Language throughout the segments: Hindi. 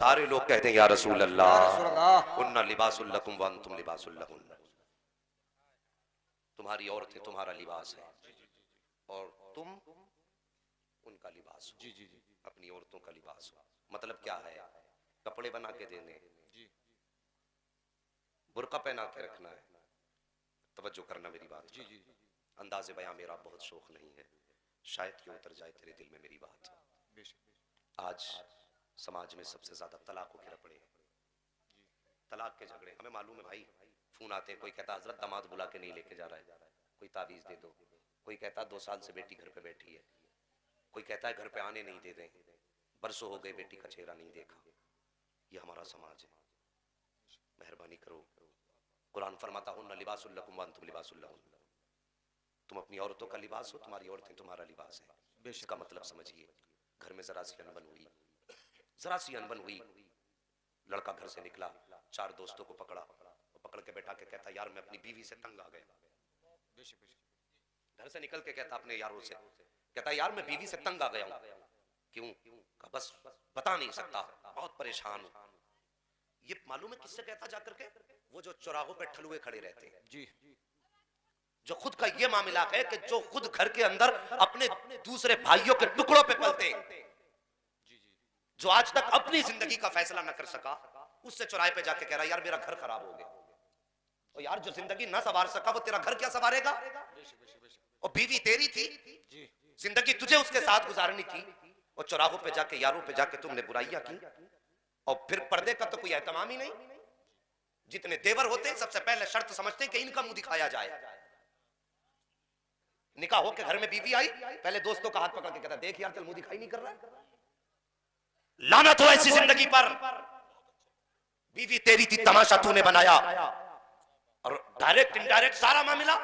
सारे लोग कहते हैं या रसूल अल्लाह, उन्ना लिबासुल लकुम व अंतुम लिबासुल लहुन्ना। तुम्हारी औरतें तुम्हारा लिबास है और तुम उनका लिबास हो। अपनी औरतों का लिबास हो। मतलब क्या है? कपड़े बना के देने, बुर्का पहना के रखना है। तवज्जो करना मेरी बात। अंदाज़े बयां मेरा बहुत शौक नहीं है, शायद कि उतर जाए तेरे दिल में मेरी बात। आज समाज में सबसे ज्यादा तलाकों के रपड़े हैं, तलाक के झगड़े। हमें मालूम है भाई, फोन आते हैं, कोई कहता हजरत दामाद बुला के नहीं लेके जा रहा है, कोई ताबीज दे दो, कोई कहता 2 साल से बेटी घर पे बैठी है, कोई कहता है घर पे आने नहीं दे रहे, बरसों हो गए बेटी का चेहरा नहीं देखा। ये हमारा समाज है। मेहरबानी करो, कुरान फरमाता हुन्ना लिबासुल लकुम व अंतुम लिबासुल लहुन्ना। तुम अपनी औरतों का लिबास हो, तुम्हारी औरतें तुम्हारा लिबास है। इसका मतलब समझिए, घर में जरा सी अनबन हुई, जरा सी अनबन हुई, लड़का घर से निकला, 4 दोस्तों को पकड़ा, पकड़ के बैठा के कहता यार मैं अपनी बीवी से तंग आ गया। घर से निकल के कहता अपने यारों से, कहता यार मैं बीवी से तंग आ गया हूं। क्यों? कहा बस बता नहीं सकता, बहुत परेशान हूं। ये मालूम है किससे कहता जाकर के? वो जो चौराहों पे ठलुए खड़े रहते हैं जी, जो खुद का ये मामला है कि जो खुद घर के अंदर अपने दूसरे भाइयों के टुकड़ों पे पलते हैं, जो आज तक अपनी जिंदगी का फैसला न कर सका, उससे चौराहे पे जाके कह रहा यार मेरा घर खराब हो गया। और यार जो जिंदगी ना संवार सका वो तेरा घर क्या संवारेगा? और बीवी तेरी थी, जिंदगी तुझे उसके साथ गुजारनी थी, और चौराहों पे जाके यारों पे जाके तुमने बुराइयां की। और फिर पर्दे का तो कोई एहतमाम ही नहीं। जितने देवर होते सबसे पहले शर्त समझते कि इनका मुंह दिखाया जाए। निकाह होके घर में बीवी आई, पहले दोस्तों का हाथ पकड़ के कहता देख यार चल मुंह दिखाई नहीं कर रहा है। लानत हो ऐसी जिंदगी पर। बीवी तेरी थी, तमाशा तूने बनाया, और डायरेक्ट इनडायरेक्ट सारा मामला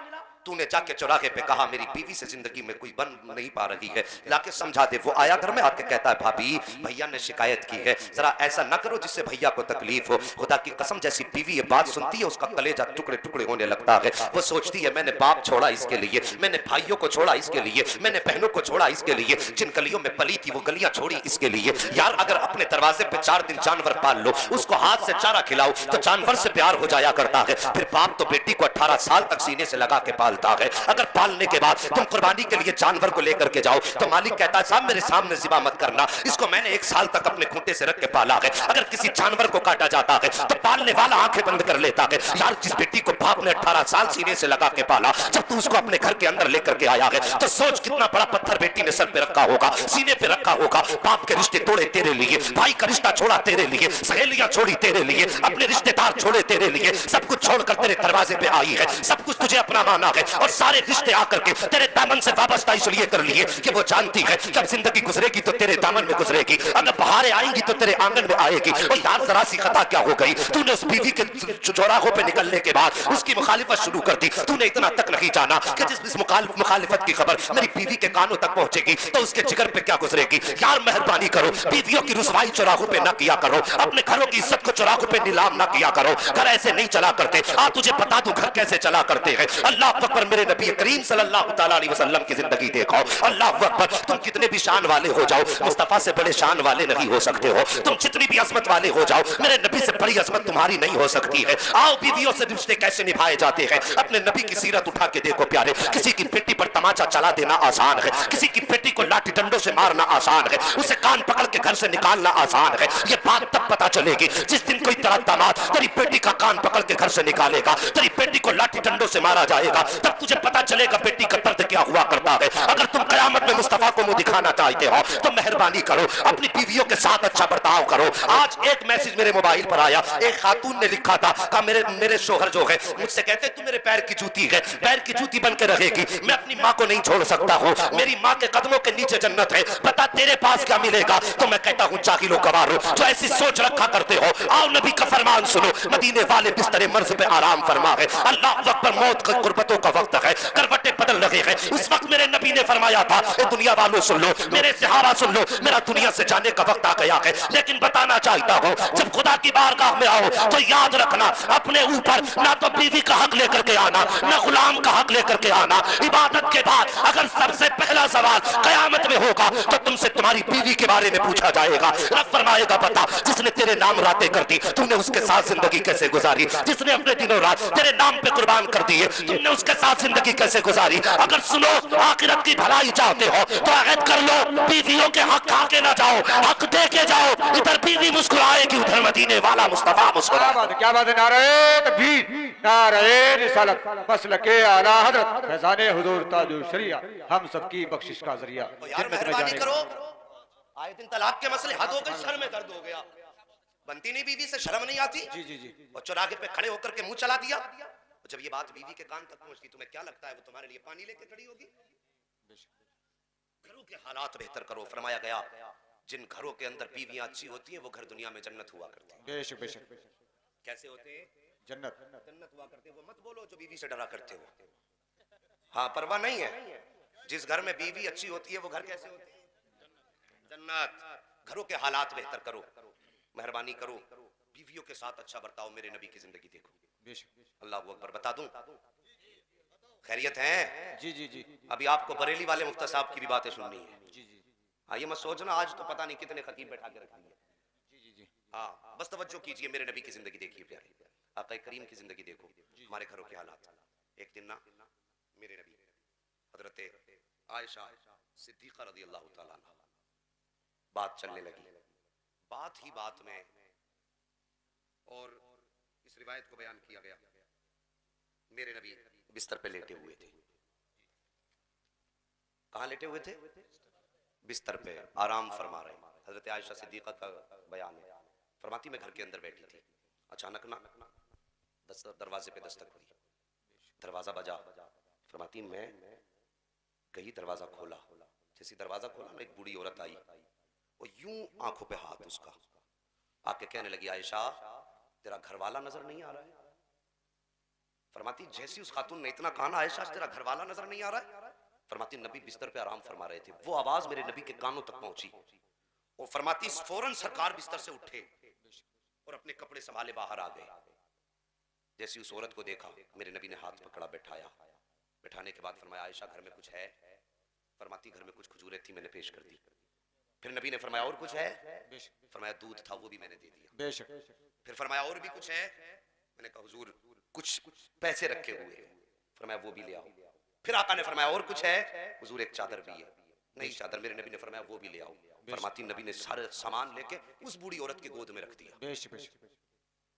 तूने जाके चौराहे पे कहा मेरी बीवी से जिंदगी में कोई बन नहीं पा रही है, लाके समझा दे। वो आया घर में आके कहता है भाभी भैया ने शिकायत की है, जरा ऐसा न करो जिससे भैया को तकलीफ हो। खुदा की कसम जैसी बीवी ये बात सुनती है उसका कलेजा टुकड़े टुकड़े होने लगता है। वो सोचती है मैंने बाप छोड़ा इसके लिए, मैंने भाइयों को छोड़ा इसके लिए, मैंने बहनों को छोड़ा इसके लिए, जिन गलियों में पली थी वो गलियां छोड़ी इसके लिए। यार अगर अपने दरवाजे पे 4 दिन जानवर पाल लो, उसको हाथ से चारा खिलाओ तो जानवर से प्यार हो जाया करता है। फिर बाप तो बेटी को 18 साल तक सीने से लगा के पालता है। अगर पालने के बाद तुम कुर्बानी के लिए जानवर को लेकर के जाओ तो मालिक कहता है साहब मेरे सामने ज़िबा मत करना, इसको मैंने 1 साल तक अपने खूंटे से रख के पाला है। अगर किसी जानवर को काटा जाता है तो पालने वाला आंखें बंद कर लेता है। यार जिस बेटी को बाप ने 18 साल सीने से लगा के पाला, जब तू उसको अपने घर के अंदर लेकर के आया है तो सोच कितना बड़ा पत्थर बेटी ने सर पे रखा होगा, सीने पे रखा होगा। बाप के रिश्ते तोड़े तेरे लिए, भाई का रिश्ता छोड़ा तेरे लिए, सहेलियां छोड़ी तेरे लिए, अपने रिश्तेदार छोड़े तेरे लिए, सब कुछ छोड़कर तेरे दरवाजे पे आई है, सब कुछ तुझे अपना माना है, और सारे रिश्ते आकर के तेरे दामन से वाबस्ता इसलिए कर लिए कि वो जानती है जब जिंदगी गुजरेगी तो तेरे दामन में गुजरेगी, अगर बहारें आएंगी तो तेरे आंगन में आएगी। और यार जरा सी खता क्या हो गई, तूने उस बीवी के चौराहों पे निकलने के बाद उसकी मुखालिफत शुरू कर दी। तूने इतना तक नहीं जाना कि जिस मुखालिफत की खबर मेरी बीवी के कानों तक पहुंचेगी तो उसके जिगर पे क्या गुजरेगी। यार मेहरबानी करो, बीवियों की रुसवाई चौराहों पे ना किया करो, अपने घरों की इज्जत को चौराहों पे नीलाम ना किया करो। घर ऐसे नहीं चला करते। तुझे बता दूं घर कैसे चला करते हैं। अल्लाह अकबर, मेरे नबी करीम सल्लल्लाहु तआला अलैहि वसल्लम की जिंदगी देखो। अल्लाह अकबर, तुम कितने भी शान वाले हो जाओ, मुस्तफा से बड़े शान वाले नहीं हो सकते हो। तुम जितनी भी अजमत वाले हो जाओ, मेरे नबी से बड़ी अजमत तुम्हारी नहीं हो सकती है। आओ बीवियों से रिश्ते कैसे निभाए जाते हैं, अपने नबी की सीरत उठा के देखो प्यारे। किसी की बेटी पर तमाचा चला देना आसान है, किसी की बेटी को लाठी डंडों से मारना आसान है, उसे कान पकड़ के घर से निकालना आसान है। ये बात तब पता चलेगी जिस दिन कोई तेरा दामाद तेरी बेटी का कान पकड़ के घर से निकालेगा, तेरी बेटी को लाठी डंडों से मारा जाएगा, तब तुझे पता चलेगा बेटी का दर्द क्या हुआ करता है। अगर तुम कयामत में मुस्तफा को मुंह दिखाना चाहते हो तो मेहरबानी करो अपनी बीवियों के साथ अच्छा बर्ताव करो। आज एक मैसेज मेरे मोबाइल पर आया, एक खातून ने लिखा था कि मेरे शोहर जो है मुझसे कहते तू मेरे पैर की जूती है, पैर की जूती बन के रहेगी, मैं अपनी माँ को नहीं छोड़ सकता हूँ, मेरी माँ के कदमों के नीचे जन्नत है, बता तेरे पास क्या मिलेगा। तो मैं कहता हूँ जाहिलो गवारो, जो ऐसी सोच रखा रखा करते हो। आओ नबी का फरमान सुनो, मदीने वाले बिस्तर मर्ज पे आराम फरमा है। अल्लाह अकबर, मौत की कुर्बतों का वक्त है, करवटें बदल रहे हैं। उस वक्त मेरे नबी ने फरमाया था, ए दुनिया वालों सुन लो, मेरे सहारा सुन लो, मेरा दुनिया से जाने का वक्त आ गया है। लेकिन बताना चाहता हूँ, जब खुदा की बारगाह में आओ तो याद रखना, अपने ऊपर ना तो बीवी का हक लेकर के आना, ना गुलाम का हक लेकर के आना। इबादत के बाद अगर सबसे पहला सवाल कयामत में होगा तो तुमसे तुम्हारी बीवी के बारे में पूछा जाएगा। रब फरमाएगा, बता जिसने तेरे नाम रातें कर दी, तुमने उसके साथ जिंदगी कैसे गुजारी? जिसने अपने दिनों रात तेरे नाम पे कुर्बान कर दिए, तुमने उसके साथ जिंदगी कैसे गुजारी? अगर सुनो, आखिरत की भलाई चाहते हो तो अहद कर लो, बीवियों के हक खा के ना जाओ, हक दे के जाओ। इधर बीवी मुस्कुराएगी, उधर मदीने वाला मुस्तफा मुस्कुराएगा। क्या बात है, नारे तकबीर, नारे रिसालत, मसलके आला हज़रत, फैज़ाने हुजूर ताजुल शरिया, हम सबकी बख्शिश का जरिया। तो यार मेहरबानी करो, आए दिन तलाक के मसले हद हो गए, सर में दर्द हो गया। बनती नहीं बीवी से, शर्म नहीं आती? जी जी जी। और चौराहे पे खड़े होकर के मुंह चला दिया। और जब ये बात बीवी के कान तक पहुंचती, तुम्हें क्या लगता है वो तुम्हारे लिए पानी लेके खड़ी होगी? घरों के हालात बेहतर करो। फरमाया गया, जिन घरों के अंदर बीवियां अच्छी होती हैं वो घर दुनिया में जन्नत हुआ करते हैं। बेशक बेशक। कैसे होते हैं? जन्नत जन्नत हुआ करते हैं। वो मत बोलो जो बीवी से डरा करते हो। हाँ, परवाह नहीं है। जिस घर में बीवी अच्छी होती है वो घर कैसे होते हैं? जन्नत। घरों के हालात बेहतर करो, मेहरबानी करो, बीवियों के साथ अच्छा बर्ताओ। मेरे नबी की जिंदगी देखो। अल्लाह अकबर। बता दूं, खैरियत है? जी जी जी। अभी आपको बरेली वाले मुफ्ती साहब की भी बातें सुननी है। जी जी। हाँ, ये मत सोचना आज तो पता नहीं कितने खतीब बैठा के रखेंगे। जी जी जी। हाँ, बस तवज्जो कीजिए, मेरे नबी की जिंदगी देखिए प्यारे, आका करीम की जिंदगी देखो, हमारे घरों के हालात। एक दिन ना मेरे नबी हजरत आयशा सिद्दीक़ा रज़ी अल्लाह ताला अन्हा, बात चलने लगी। बात ही बात में, और इस रिवायत को बयान किया गया, मेरे नबी बिस्तर पे लेटे हुए थे। कहाँ लेटे हुए थे? बिस्तर पे आराम फरमा रहे। हजरत आयशा सिद्दीक़ा का बयान है, फरमाती मैं घर के अंदर बैठी थी, अचानक ना दरवाजे पे दस्तक हुई, दरवाजा बजा। फरमाती मैं गई, दरवाजा खोला, जैसे दरवाजा खोला ना एक बूढ़ी औरत आई, और यूं आंखों पे हाथ उसका, आके कहने लगी, आयशा तेरा घरवाला नजर नहीं आ रहा है? फरमाती जैसी उस खातून ने इतना कहा ना, आयशा तेरा घरवाला नजर नहीं आ रहा है? फरमाती नबी बिस्तर पे आराम फरमा रहे थे, वो आवाज मेरे नबी के कानों तक पहुंची। और फरमाती फौरन सरकार बिस्तर से उठे और अपने कपड़े संभाले बाहर आ गए। जैसी उस औरत को देखा, मेरे नबी ने हाथ पकड़ा, बैठाया। बैठाने के बाद फरमाया, आयशा घर में कुछ है? फरमाती घर में कुछ खजूरें थी, मैंने पेश कर दी। फिर नबी ने फरमाया और कुछ है? फरमाया दूध था, वो भी मैंने दे दिया। बेशक। फिर फरमाया और भी कुछ है? मैंने कहा हुजूर कुछ पैसे रखे हुए हैं। फरमाया वो भी ले आओ। फिर आका ने फरमाया और कुछ है? हुजूर एक चादर भी है। नई चादर। मेरे नबी ने फरमाया वो भी ले आओ। फरमाती नबी ने सारे सामान लेके उस बूढ़ी औरत की गोद में रख दिया। बेशक बेशक।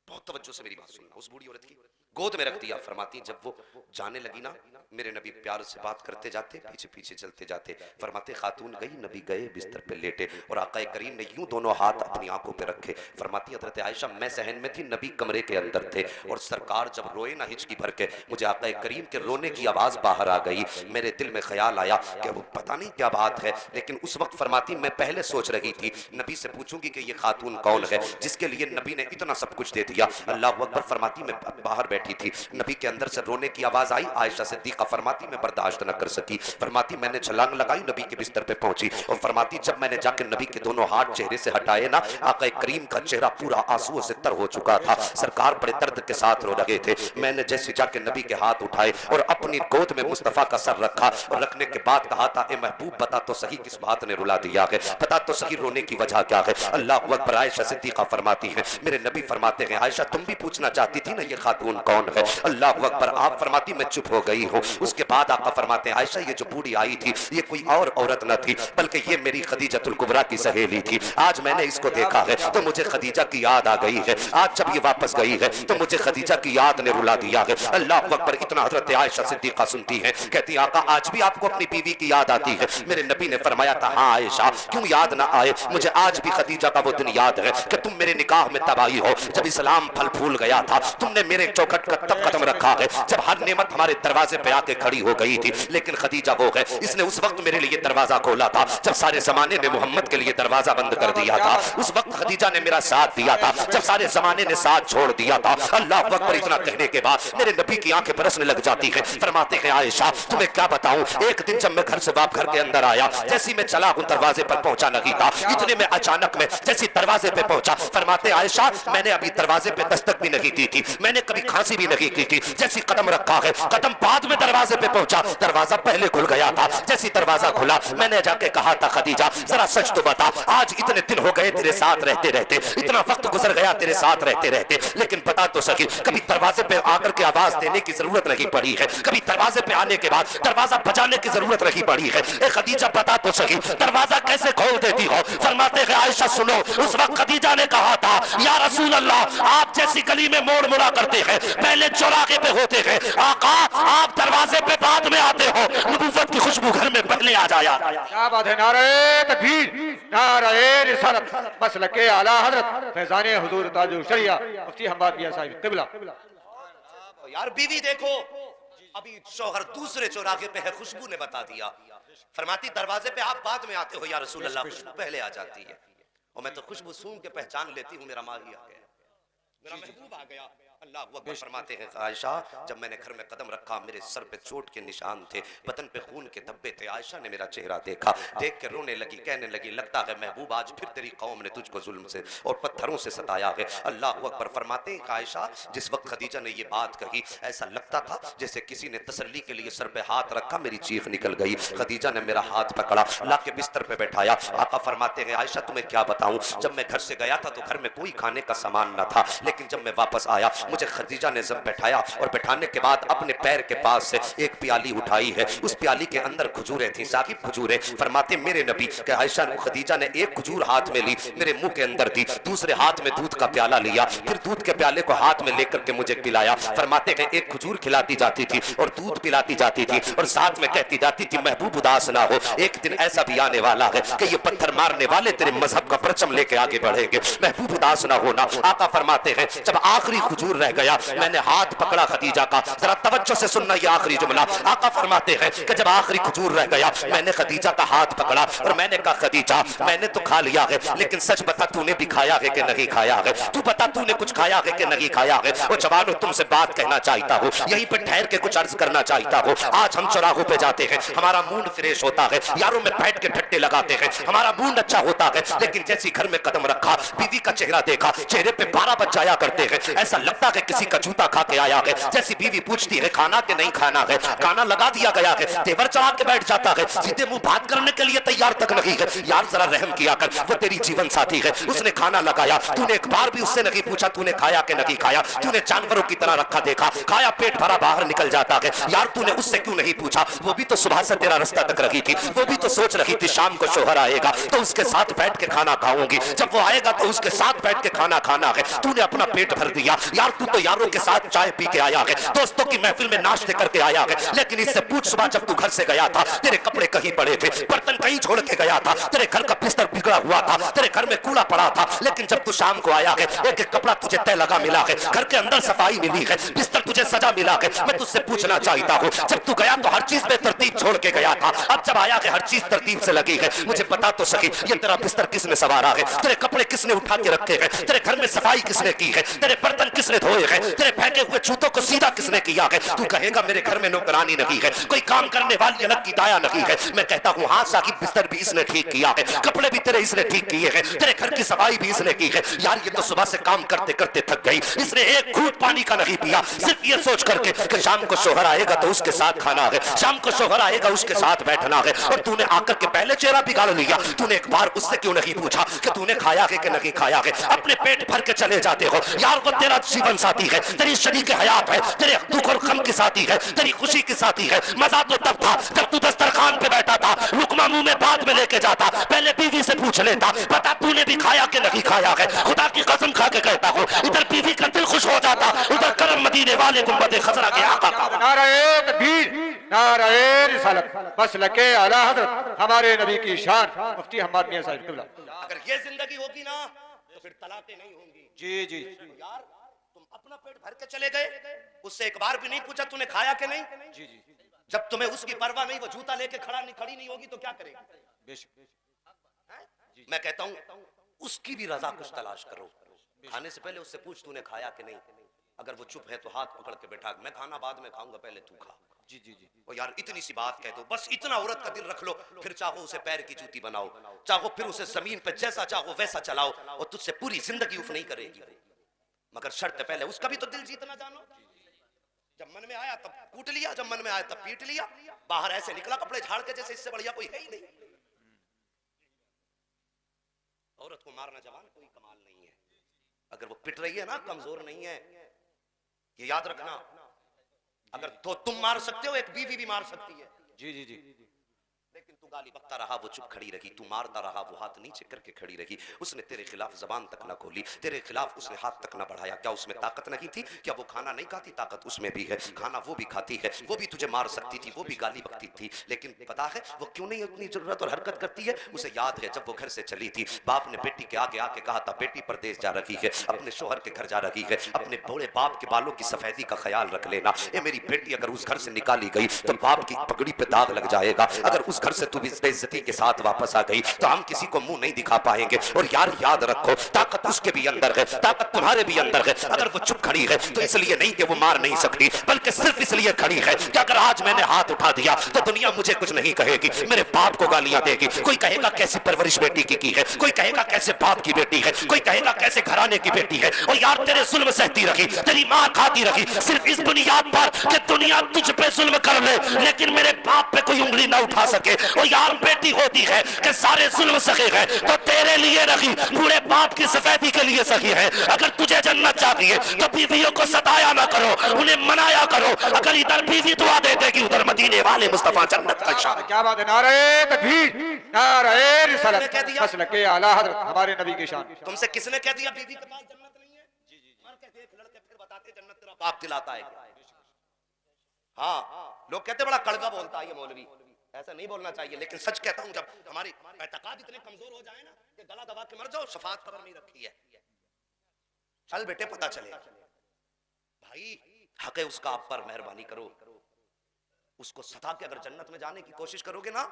बहुत तवज्जो से मेरी बात सुनना, उस बूढ़ी औरत की गोद में रख दिया। फरमाती जब वो जाने लगी ना, मेरे नबी प्यार से बात करते जाते, पीछे पीछे चलते जाते। फरमाते खातून गई, नबी गए, बिस्तर पे लेटे, और आका करीम ने यूं दोनों हाथ अपनी आंखों पे रखे। फरमाती हजरत आयशा मैं सहन में थी, नबी कमरे के अंदर थे, और सरकार जब रोए ना हिचकी भर के, मुझे आका करीम के रोने की आवाज बाहर आ गई। मेरे दिल में ख्याल आया कि वो पता नहीं क्या बात है, लेकिन उस वक्त फरमाती मैं पहले सोच रही थी नबी से पूछूंगी कि ये खातून कौन है जिसके लिए नबी ने इतना सब कुछ दे दिया। अल्लाह अकबर। फरमाती मैं बाहर बैठी थी, नबी के अंदर से रोने की आवाज आई। आयशा सिद्दीक़ा फरमाती मैं बर्दाश्त न कर सकी। फरमाती मैंने छलांग लगाई, नबी के बिस्तर पे पहुंची, और फरमाती जब मैंने जाकर नबी के दोनों हाथ चेहरे से हटाए ना, आका करीम का चेहरा पूरा आंसुओं से तर हो चुका था। सरकार बड़े दर्द के साथ रो रहे थे। मैंने जैसे जाके नबी के हाथ उठाए और अपनी गोद में मुस्तफा का सर रखा, और रखने के बाद कहा था, ए महबूब बता तो सही किस बात ने रुला दिया है, बता तो सही रोने की वजह क्या है? अल्लाह अकबर। आयशा सिद्दीक़ा फरमाती है, मेरे नबी फरमाते हैं, आयशा तुम भी पूछना चाहती थी ना ये खातून कौन है? अल्लाह अकबर। आप फरमाती मैं चुप हो गई हूँ। उसके बाद आका फरमाते हैं, आयशा ये जो बूढ़ी आई थी ये कोई और औरत न थी, बल्कि ये मेरी खदीजतुल कुबरा की सहेली थी। आज मैंने इसको देखा है तो मुझे खदीजा की याद आ गई है। आज जब ये वापस गई है तो मुझे खदीजा की याद ने रुला दिया है। अल्लाह अकबर। इतना हजरत आयशा सिद्दीक़ा सुनती है, कहती आका आज भी आपको अपनी बीवी की याद आती है? मेरे नबी ने फरमाया था, हाँ आयशा क्यों याद ना आए, मुझे आज भी खदीजा का वो दिन याद है कि तुम मेरे निकाह में तब आई हो, जब इस्लाम फल फूल गया था। तुमने मेरे चौखट कट कर तब कदम रखा है जब हर नेमत हमारे दरवाजे पे आके खड़ी हो गई थी, लेकिन खदीजा वो है इसने उस वक्त मेरे लिए दरवाजा खोला था जब सारे जमाने ने मोहम्मद के लिए दरवाजा बंद कर दिया था। उस वक्त खदीजा ने मेरा साथ दिया था जब सारे जमाने ने साथ छोड़ दिया था। अल्लाह अकबर। इतना कहने के बाद मेरे नबी की आंखें बरसने लग जाती है। फरमाते हैं आयशा तुम्हें क्या बताऊं, एक दिन जब मैं घर से बाप घर के अंदर आया, जैसी मैं चला हूं दरवाजे पर पहुंचा नहीं था, इतने में अचानक में जैसी दरवाजे पे पहुंचा, फरमाते आयशा मैंने अभी दरवाजे पे दस्तक भी नहीं दी थी, मैंने कभी खांसी भी नहीं की थी, जैसी कदम रखा है कदम बाद में दरवाजे पे पहुंचा, दरवाजा पहले खुल गया था। जैसी दरवाजा खुला मैंने जाके कहा था खदीजा जरा सच तो बता, आज इतने दिन हो गए तेरे साथ रहते रहते, इतना वक्त गुजर गया तेरे साथ रहते रहते, लेकिन बता तो सकी कभी दरवाजे पे आकर के आवाज देने की जरूरत नहीं पड़ी है, कभी दरवाजे पे आने के बाद दरवाजा बजाने की जरूरत नहीं पड़ी है। ए खदीजा बता तो सकी दरवाजा कैसे खोल देती हो? फरमाते हैं आयशा सुनो, उस वक्त खदीजा ने कहा था या रसूल अल्लाह आप जैसी गली में मोड़ मुड़ा करते हैं, पहले चौराहे पे होते हैं, आका आप दरवाजे पे बाद में आते हो, नबूवत की खुशबू घर में पहले आ जाया। क्या बात है, नारे तकबीर, नारे रिसालत, मसलके आला हजरत फैजाने हुजूर ताजुल शरिया मुफ्ती हम्माद मियां साहिब किबला। यार बीवी देखो, अभी शौहर दूसरे चौराहे पे है, खुशबू ने बता दिया, फरमाती दरवाजे पे आप बाद में आते हो या रसूल अल्लाह, खुशबू पहले आ जाती है, और मैं तो खुशबू सूंघ के पहचान लेती हूँ मेरा माही आ गया, मेरा महबूब आ गया। अल्लाह अकबर। फरमाते हैं आयशा जब मैंने घर में कदम रखा मेरे सर पे चोट के निशान थे, बदन पे खून के धब्बे थे, आयशा ने मेरा चेहरा देखा, देख के रोने लगी, कहने लगी लगता है महबूब आज फिर तेरी कौम ने तुझको जुल्म से और पत्थरों से सताया है। अल्लाह अकबर। फरमाते हैं आयशा जिस वक्त खदीजा ने ये बात कही ऐसा लगता था जैसे किसी ने तसल्ली के लिए सर पे हाथ रखा, मेरी चीख निकल गई। खदीजा ने मेरा हाथ पकड़ा, ला के बिस्तर पे बैठाया। आका फरमाते हैं आयशा तुम्हें क्या बताऊं, जब मैं घर से गया था तो घर में कोई खाने का सामान न था, लेकिन जब मैं वापस आया मुझे खदीजा ने जब बैठाया और बैठाने के बाद अपने पैर के पास से एक प्याली उठाई है, उस प्याली के अंदर खजूरें थी, साकिब खजूरें। फरमाते मेरे नबी के आयशा खदीजा ने एक खजूर हाथ में ली, मेरे मुंह के अंदर दी, दूसरे हाथ में दूध का प्याला लिया, फिर दूध के प्याले को हाथ में लेकर के मुझे पिलाया। फरमाते हैं एक खजूर खिलाती जाती थी और दूध पिलाती जाती थी और साथ में कहती जाती थी महबूब उदास ना हो, एक दिन ऐसा भी आने वाला है कि ये पत्थर मारने वाले तेरे मजहब का परचम लेके आगे बढ़ेंगे, महबूब उदास ना होना। आका फरमाते हैं जब आखिरी खजूर रह गया मैंने हाथ पकड़ा खदीजा का, जरा तवज्जो से सुनना ये आखिरी जुमला। आका फरमाते हैं कि जब आखिरी खजूर रह गया मैंने खदीजा का हाथ पकड़ा और मैंने कहा खदीजा मैंने तो खा लिया है, लेकिन सच बता तूने भी खाया है कि नहीं खाया है, तू बता तूने कुछ खाया है कि नहीं खाया है। और जवानों तुमसे बात कहना चाहता हूँ, यहीं पर ठहर के कुछ अर्ज करना चाहता हूँ। आज हम चौराहों पे जाते हैं, हमारा मूड फ्रेश होता है, यारों में बैठ के ठट्टे लगाते हैं, हमारा मूड अच्छा होता है, लेकिन जैसी घर में कदम रखा बीवी का चेहरा देखा, चेहरे पे 12 बज जाया करते हैं, ऐसा लगता है किसी का जूता खा के आया है। जैसी बीवी पूछती है खाना के नहीं खाना है, खाना लगा दिया गया है, तेवर चढ़ा के बैठ जाता है, सीधे मुंह बात करने के लिए तैयार तक नहीं है। यार जरा रहम किया कर, वो तेरी जीवन साथी है, उसने खाना लगाया, तूने एक बार भी उससे नहीं पूछा तूने खाया कि नहीं खाया, तूने जानवरों की तरह रखा देखा, खाया पेट भरा बाहर निकल जाता है, यार तूने उससे क्यों नहीं पूछा, वो भी तो सुबह से तेरा रास्ता तक रही थी, वो भी तो सोच रही थी शाम को शोहर आएगा तो उसके साथ बैठ के खाना खाऊंगी, जब वो आएगा तो उसके साथ बैठ के खाना खाना है, तूने अपना पेट भर दिया। यार तू तो यारों के साथ चाय पी के आया है, दोस्तों की महफिल में नाश्ते करके आया है, लेकिन इससे पूछ सुबह जब तू घर से गया था तेरे कपड़े कहीं पड़े थे, बर्तन कहीं छोड़ के गया था, तेरे घर का बिस्तर बिगड़ा हुआ था, तेरे घर में कूड़ा पड़ा था, लेकिन जब तू शाम को आया है एक एक कपड़ा तुझे तय लगा मिला है, घर के अंदर सफाई मिली है, बिस्तर तुझे सजा मिला है। मैं तुझसे पूछना चाहता हूँ जब तू गया तो हर चीज में तरतीब छोड़ के गया था, अब जब आया है हर चीज तरतीब से लगी है, मुझे बता तो सकी ये तेरा बिस्तर किसने संवारा है, तेरे कपड़े किसने उठा के रखे हैं, तेरे घर में सफाई किसने की है, तेरे बर्तन किसने धोए हैं, तेरे फेंके हुए जूतों को सीधा किसने किया है। तू कहेगा मेरे घर में नौकरानी नहीं है, कोई काम करने वाली अलग की दाया नहीं है, मैं कहता हूँ हाँ साकिब बिस्तर भी इसने ठीक किया है, कपड़े भी तेरे इसने ठीक किए हैं, तेरे घर की सफाई भी इसने की है। यार ये तो सुबह से काम करते करते थक गई, इसने एक घूंट पानी का नहीं पिया, सिर्फ ये सोच करके कि शाम को शोहर आएगा तो उसके साथ खाना है, शाम को शोहर आएगा उसके साथ बैठना है, और तूने आकर के पहले चेहरा बिगाड़ लिया। तूने एक बार उससे क्यों नहीं पूछा कि तूने खाया है कि नहीं खाया है, अपने पेट भर के चले जाते हो। यार वो तेरा जीवन साथी है, तेरी शरीक हयात है, तेरे दुख और गम की साथी है, तेरी खुशी की साथी है। मजा तो तब था जब तू दस्तरखान पे बैठा था, लुकमा मुंह में बाद में लेके जाता, पहले बीवी से पूछ लेता बता तूने भी खाया कि नहीं खाया है। खुदा की कसम खा के कहता हूँ इधर बीवी का दिल खुश हो जाता, उधर करम मदीने वाले गुंबद खजरा के आका का। नारे तकबीर, नारे रिसालत, मसलके आला हजरत हमारे नबी की शान मुफ्ती हम्माद मियां साहिब किबला। अगर ये जिंदगी होगी ना तो फिर तलाकें नहीं होंगी। जी जी यार तुम अपना पेट भर के चले गए, उससे एक बार भी नहीं पूछा तूने खाया कि नहीं। जी जी जब तुम्हें उसकी परवाह नहीं, वो जूता लेके खड़ी नहीं होगी तो क्या करेगी। बेशक मैं कहता हूं उसकी भी रजा कुछ तलाश करो। खाने से पहले उससे पूछ तूने खाया कि नहीं। अगर वो चुप है तो हाथ पकड़ के बैठा, मैं खाना बाद में खाऊंगा, पहले तू खा। जी जी जी और यार इतनी सी बात कह दो, बस इतना औरत का दिल रख लो, फिर चाहो उसे पैर की जूती बनाओ, चाहो फिर उसे जमीन पे जैसा चाहो वैसा चलाओ, और तुझसे पूरी जिंदगी उफ नहीं करेगी। मगर शर्त पहले उसका भी तो दिल जीतना जानो। जब मन में आया तब कूट लिया, जब मन में आया तब पीट लिया, बाहर ऐसे निकला कपड़े झाड़ के जैसे इससे बढ़िया कोई है ही नहीं। औरत को मारना जवान कोई कमाल नहीं है, अगर वो पिट रही है ना कमजोर नहीं है, ये याद रखना। अगर तो तुम मार सकते हो, एक बीवी भी मार सकती है। जी जी जी लेकिन तू गाली बकता रहा, वो चुप खड़ी रही, तू मारता रहा, वो हाथ नीचे करके खड़ी रही। उसने तेरे खिलाफ जबान तक ना खोली, तेरे खिलाफ उसने हाथ तक ना बढ़ाया। क्या उसमें ताकत नहीं थी? क्या वो खाना नहीं खाती? ताकत उसमें भी है, खाना वो भी खाती है, वो भी तुझे मार सकती थी, वो भी गाली बकती थी। लेकिन पता है वो क्यों नहीं उतनी जरूरत और हरकत करती है? उसे याद है जब वो घर से चली थी, बाप ने बेटी के आगे आके कहा था बेटी परदेश जा रही है, अपने शोहर के घर जा रही है, अपने बूढ़े बाप के बालों की सफेदी का ख्याल रख लेना। ये मेरी बेटी अगर उस घर से निकाली गई तो बाप की पगड़ी पे दाग लग जाएगा। अगर उस घर से तू भी बेइज्जती के साथ वापस आ गई तो हम किसी को मुंह नहीं दिखा पाएंगे। और यार याद रखो, ताकत उसके भी अंदर है, ताकत तुम्हारे भी अंदर है। अगर वो चुप खड़ी है तो इसलिए नहीं कि वो मार नहीं सकती, बल्कि सिर्फ इसलिए खड़ी है कि अगर आज मैंने हाथ उठा दिया तो दुनिया मुझे कुछ नहीं कहेगी, मेरे बाप को गालियां देगी। कोई कहेगा कैसी परवरिश बेटी की है, कोई कहेगा कैसे बाप की बेटी है, कोई कहेगा कैसे घराने की बेटी है। और यार तेरे जुल्म सहती रही, तेरी मां खाती रही, सिर्फ इस बुनियाद पर कि दुनिया तुझ पे जुल्म कर ले लेकिन मेरे बाप पे कोई उंगली ना उठा सके। और यार बेटी होती है कि सारे जुल्म सहे हैं तो तेरे लिए रही, बूढ़े बाप की सफेदी के लिए सही है। अगर तुझे जन्नत चाहिए तो बीवियों को सताया ना करो, उन्हें मनाया करो। अगर इधर बीवी दुआ दे देगी उधर मदीने वाले मुस्तफा जन्नत का इशारा। क्या बात है। नारे तकबीर, नारे रिसालत, कह दिया मसलक आला हज़रत हमारे नबी की शान। तुमसे किसने कह दिया बीवी के पास जन्नत नहीं है? मर के देख लड़के फिर बताते जन्नत तेरा बाप दिलाता है। हाँ लोग कहते बड़ा कड़वा बोलता है ये मौलवी, ऐसा नहीं बोलना चाहिए। लेकिन सच कहता हूं, जब हमारी एतकाद इतने कमजोर हो जाए ना कि गला दबा के मर जाओ, शफाअत खबर नहीं रखी है, चल बेटे पता चले भाई हक है उसका आप पर, मेहरबानी करो। उसको सता के अगर जन्नत में जाने की कोशिश करोगे ना,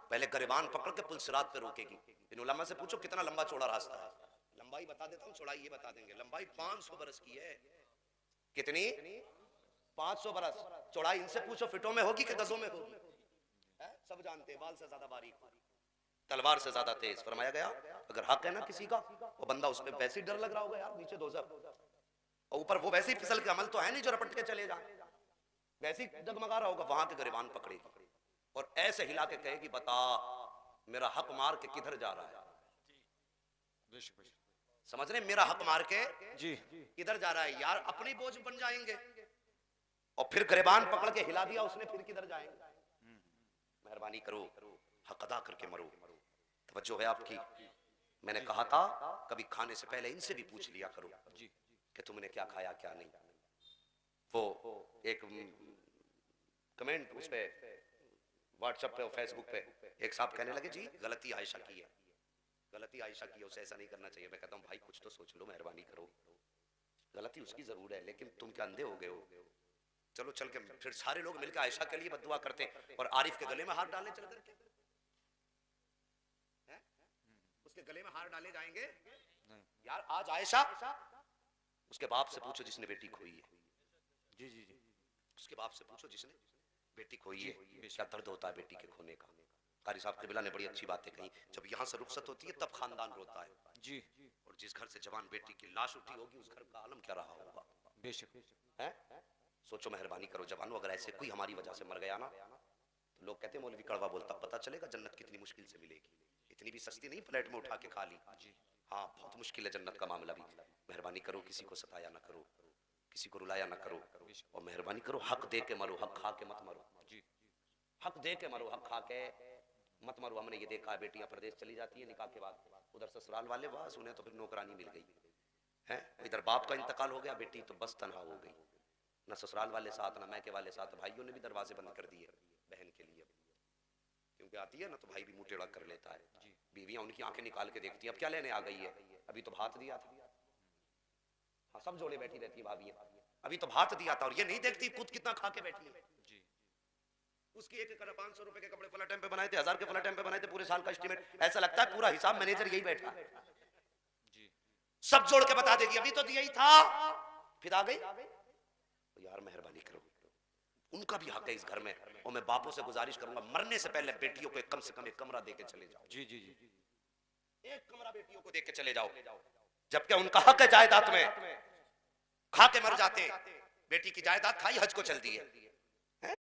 पहले गरिबान पकड़ के पुल सिरात पे रोकेगी। इन उलमा से पूछो कितना लंबा चौड़ा रास्ता है। लंबाई बता देता हूँ, चौड़ाई ये बता देंगे। लंबाई 500 बरस की है। कितनी? 500 बरस। चौड़ाई इनसे पूछो फिटों में होगी कि गजों में होगी? सब जानते हैं, बाल से ज्यादा बारीक, तलवार से ज्यादा तेज। फरमाया गया अगर हक है ना किसी का, वो बंदा उसमें वैसे ही डर लग रहा होगा यार, नीचे दोज़ख, और ऊपर वो वैसे ही फिसल के अमल तो है नहीं जो रपट के चले जाए, वैसे ही जगमगा रहा होगा। वहां के गरिबान पकड़ेगी और ऐसे हिला के कहेगी बता मेरा हक मार के किधर जा रहा है। समझ रहे, मेरा हक मार के जी किधर जा रहा है यार। अपनी बोझ बन जाएंगे और फिर गरिबान पकड़ के हिला दिया उसने, फिर किधर जाएंगे। मेहरबानी करो, हक अदा करके मरो। तवज्जो है आपकी। मैंने कहा था कभी खाने से पहले इनसे भी पूछ लिया करो जी कि तुमने क्या खाया क्या नहीं। वो एक कमेंट उस पे व्हाट्सएप पे और फेसबुक पे एक साहब कहने लगे जी गलती आयशा की है, गलती आयशा की है, उसे ऐसा नहीं करना चाहिए। मैं कहता हूँ भाई कुछ तो सोच लो, मेहरबानी करो। गलती उसकी जरूर है लेकिन तुम क्या अंधे हो गए हो? चलो चल के फिर सारे लोग मिलकर आयशा के लिए बद्दुआ करते हैं और आरिफ के गले में हाथ डालने चल करके उसके गले में हार डाले जाएंगे यार। आज आयशा, उसके बाप से पूछो जिसने बेटी खोई है। जी जी जी उसके बाप से पूछो जिसने बेटी खोई है, क्या दर्द होता है बेटी के खोने का। कारी साहब क़िबला ने बड़ी अच्छी बातें कही। जब यहाँ से रुखसत होती है तब खानदान रोता है जी। और जिस घर से जवान बेटी की लाश उठी होगी उस घर का आलम क्या रहा होगा। बेशक है सोचो, मेहरबानी करो जवानों। अगर ऐसे कोई हमारी वजह से मर गया ना तो लोग कहते हैं मौलवी कड़वा बोलता, पता चलेगा जन्नत कितनी मुश्किल से मिलेगी। इतनी भी सस्ती नहीं प्लेट में उठा के खा ली। हाँ बहुत मुश्किल है जन्नत का मामला भी। मेहरबानी करो, किसी को सताया ना करो, किसी को रुलाया ना करो, और मेहरबानी करो हक दे के मरो, हक खा के मत मरो। हक दे के मरो, हक खा के मत मरो। हमने ये देखा है बेटियां प्रदेश चली जाती है निकाह के बाद, उधर ससुराल वाले बस उन्हें तो फिर नौकरानी मिल गई है, इधर बाप का इंतकाल हो गया, बेटी तो बस तनहा हो गई। न ससुराल वाले साथ न मैके वाले साथ। भाइयों ने भी दरवाजे बंद कर दिए बहन के लिए, क्योंकि आती है ना तो भाई भी मुंह टेढ़ा कर लेता है। बीवियां उनकी आंखें निकाल के देखती हैं अब क्या लेने आ गई है, अभी तो भात दिया था। हाँ, सब जोड़े बैठी रहती है भाभी। अभी तो भात दिया था और ये नहीं देखती खुद कितना खा के बैठी है जी। उसकी एक 500 रुपए के कपड़े फला टाइम पे बनाए थे, 1000 के फला टाइम पे बनाए थे, पूरे साल का एस्टिमेट। ऐसा लगता है पूरा हिसाब मैनेजर यही बैठा जी, सब जोड़ के बता देगी अभी तो दिया ही था, फिर आ गई। तो यार मेहरबानी करो, उनका भी हक है इस घर में। और मैं बापों से गुजारिश करूंगा मरने से पहले बेटियों को कम से कम एक कमरा देके चले जाओ। जी जी जी, एक कमरा बेटियों को देके चले जाओ, जबकि उनका हक है जायदाद में। खा के मर जाते, बेटी की जायदाद खाई हज को चल दी है।